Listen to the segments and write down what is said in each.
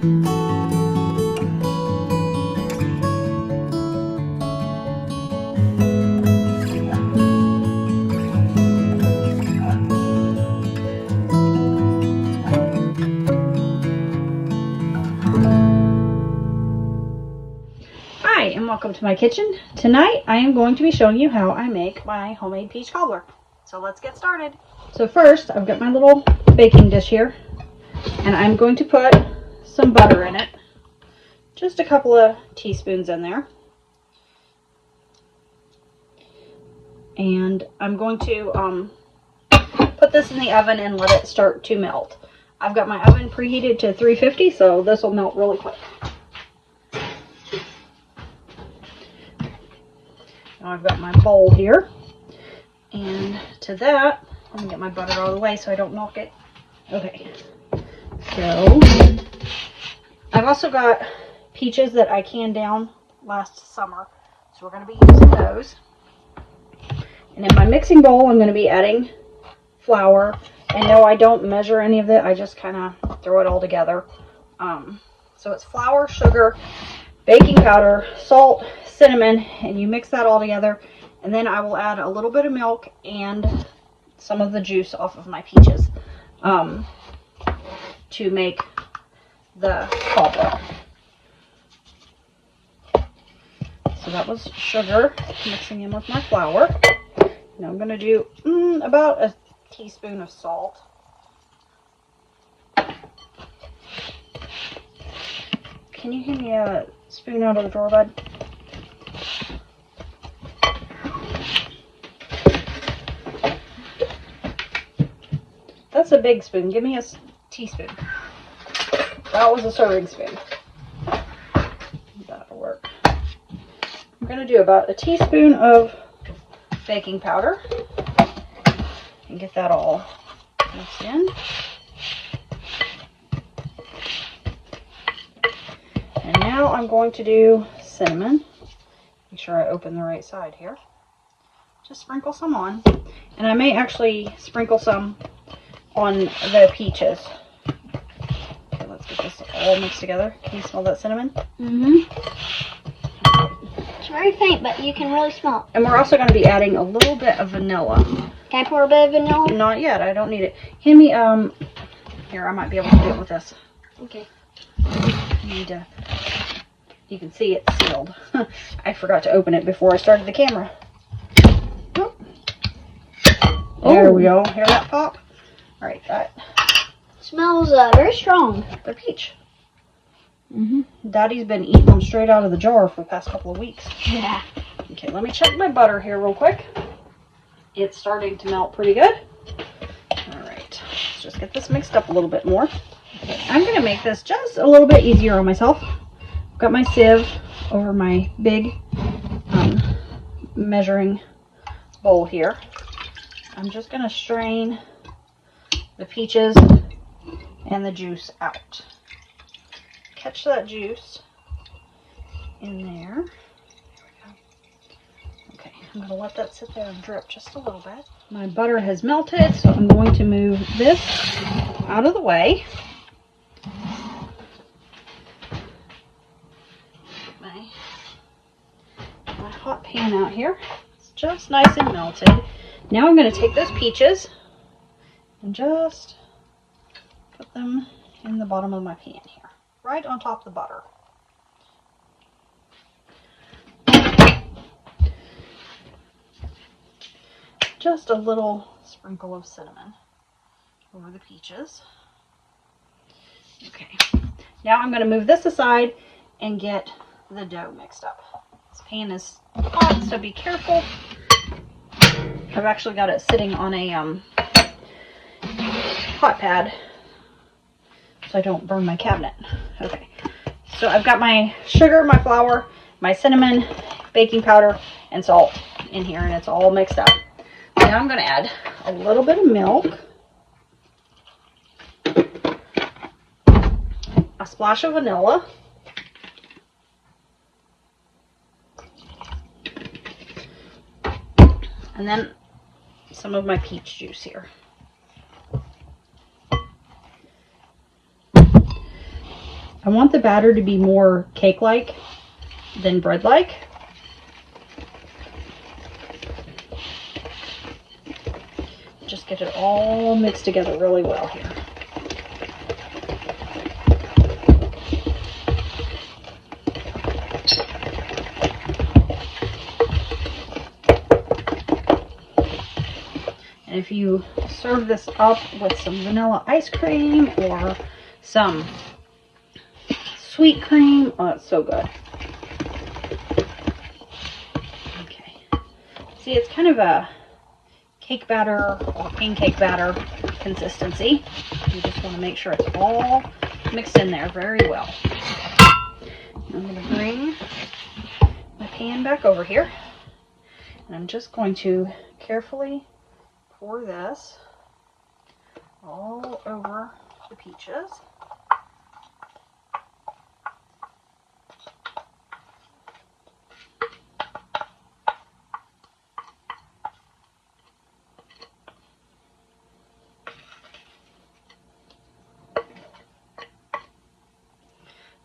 Hi, and welcome to my kitchen. Tonight I am going to be showing you how I make my homemade peach cobbler. So let's get started. So first, I've got my little baking dish here, and I'm going to put some butter in it. Just a couple of teaspoons in there. And I'm going to put this in the oven and let it start to melt. I've got my oven preheated to 350, so this will melt really quick. Now I've got my bowl here, and to that, let me get my butter out of the way so I don't knock it. Okay, so I've also got peaches that I canned down last summer, so we're going to be using those. And in my mixing bowl, I'm going to be adding flour, and no, I don't measure any of it, I just kind of throw it all together. So it's flour, sugar, baking powder, salt, cinnamon, and you mix that all together, and then I will add a little bit of milk and some of the juice off of my peaches to make the cobbler. So that was sugar mixing in with my flour. Now I'm going to do about a teaspoon of salt. Can you give me a spoon out of the drawer, bud? That's a big spoon. Give me a teaspoon. That was a serving spoon. That'll work. I'm going to do about a teaspoon of baking powder and get that all mixed in. And now I'm going to do cinnamon. Make sure I open the right side here. Just sprinkle some on. And I may actually sprinkle some on the peaches. Okay, let's get this all mixed together. Can you smell that cinnamon? Mm-hmm. It's very faint, but you can really smell it. And we're also going to be adding a little bit of vanilla. Can I pour a bit of vanilla? Not yet. I don't need it. Hand me, here, I might be able to do it with this. Okay. You can see it's sealed. I forgot to open it before I started the camera. Oh. There we go. Hear that pop? All right, that Smells very strong. the peach. Daddy's been eating them straight out of the jar for the past couple of weeks. Yeah. Okay, let me check my butter here real quick. It's starting to melt pretty good. All right, let's just get this mixed up a little bit more. Okay, I'm going to make this just a little bit easier on myself. I've got my sieve over my big measuring bowl here. I'm just going to strain the peaches and the juice out. Catch that juice in there. Okay, I'm going to let that sit there and drip just a little bit. My butter has melted, so I'm going to move this out of the way. My hot pan out here. It's just nice and melted. Now I'm going to take those peaches and just put them in the bottom of my pan here, right on top of the butter. Just a little sprinkle of cinnamon over the peaches. Okay, now I'm going to move this aside and get the dough mixed up. This pan is hot, so be careful. I've actually got it sitting on a hot pad so I don't burn my cabinet. Okay, so I've got my sugar, my flour, my cinnamon, baking powder, and salt in here, and it's all mixed up. Now I'm going to add a little bit of milk, a splash of vanilla, and then some of my peach juice here. I want the batter to be more cake-like than bread-like. Just get it all mixed together really well here. And if you serve this up with some vanilla ice cream or some sweet cream, oh, it's so good. Okay. See, it's kind of a cake batter or pancake batter consistency. You just want to make sure it's all mixed in there very well. I'm going to bring my pan back over here, and I'm just going to carefully pour this all over the peaches.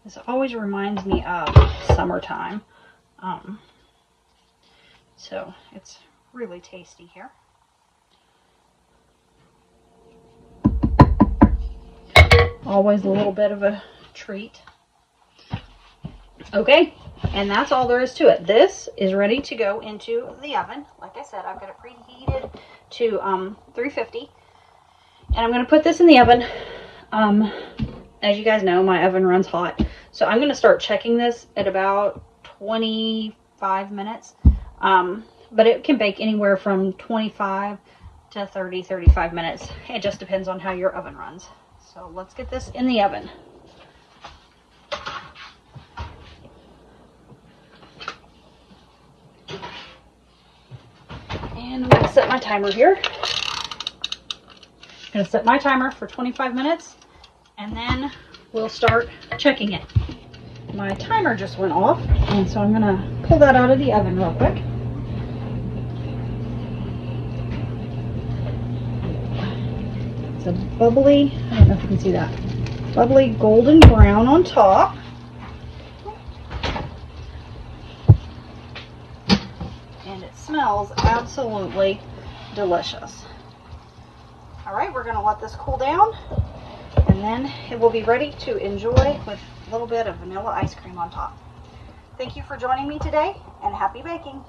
This always reminds me of summertime. So it's really tasty here. Always a little bit of a treat. Okay, and that's all there is to it. This is ready to go into the oven. Like I said, I've got it preheated to 350. And I'm going to put this in the oven. As you guys know, my oven runs hot. So I'm going to start checking this at about 25 minutes. But it can bake anywhere from 25 to 30, 35 minutes. It just depends on how your oven runs. So let's get this in the oven. And I'm going to set my timer here. I'm going to set my timer for 25 minutes and then we'll start checking it. My timer just went off, and so I'm going to pull that out of the oven real quick. It's a bubbly, I don't know if you can see that, bubbly golden brown on top. And it smells absolutely delicious. Alright, we're going to let this cool down, and then it will be ready to enjoy with a little bit of vanilla ice cream on top. Thank you for joining me today, and happy baking!